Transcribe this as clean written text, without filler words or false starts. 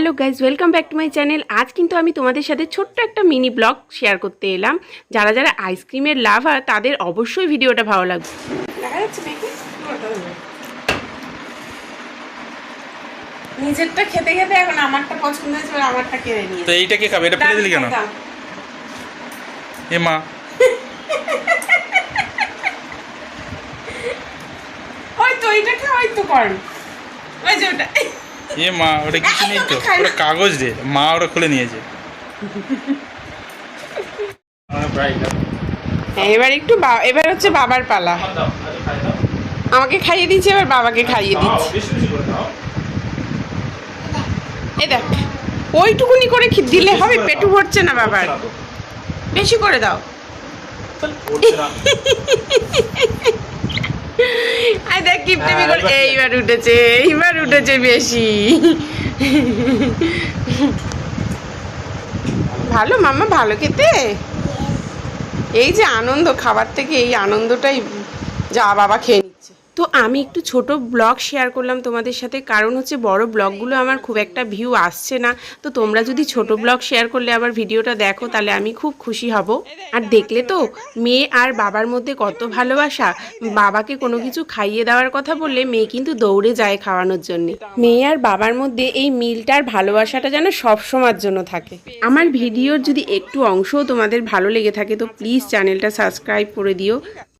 Hello guys, welcome back to my channel. আজ কিন্তু আমি তোমাদের সাথে ছোট্ট একটা মিনি ব্লগ শেয়ার করতে এলাম। যারা যারা আইসক্রিমের লাভার তাদের অবশ্যই ভিডিওটা ভালো লাগবে। দেখা যাচ্ছে নিজেরটা খেতে খেতে এখন আমারটা পছন্দ হয়েছে, আমারটা কিনে নিয়ে। তো এইটা কে খাবে? এটা ফেলে দিলি কেন? এ মা, ওই তো এইটা খাওয়াই তো কর, ওই যে ওটা। এ মা, ওটা কিছু নেই তো, ওটা কাগজ রে মা, ওটা খুলে নিয়েছে। হ্যাঁ, এবার হচ্ছে বাবার পালা। আমাকে খাইয়ে দিচ্ছে, এবার বাবাকে খাইয়ে দিচ্ছে। এই দেখ, ওইটুকুনি করে দিলে হবে, পেটু ভরছে না বাবার, বেশি করে দাও। আই দেখ কিপটেমি করে, এইবার উঠেছে বেশি। ভালো মাম্মা, ভালো খেতে। এই যে আনন্দ, খাবার থেকে এই আনন্দটাই যা বাবা খেয়ে নিচ্ছে। তো আমি একটু ছোট ব্লগ শেয়ার করলাম তোমাদের সাথে, কারণ হচ্ছে বড় ব্লগগুলো আমার খুব একটা ভিউ আসছে না। তো তোমরা যদি ছোট ব্লগ শেয়ার করলে আবার ভিডিওটা দেখো, তাহলে আমি খুব খুশি হব। আর দেখলে তো মেয়ে আর বাবার মধ্যে কত ভালোবাসা। বাবাকে কোনো কিছু খাইয়ে দেওয়ার কথা বললে মেয়ে কিন্তু দৌড়ে যায় খাওয়ানোর জন্য। মেয়ে আর বাবার মধ্যে এই মিলটার ভালোবাসাটা যেন সবসময়ের জন্য থাকে। আমার ভিডিওর যদি একটু অংশও তোমাদের ভালো লেগে থাকে তো প্লিজ চ্যানেলটা সাবস্ক্রাইব করে দিও।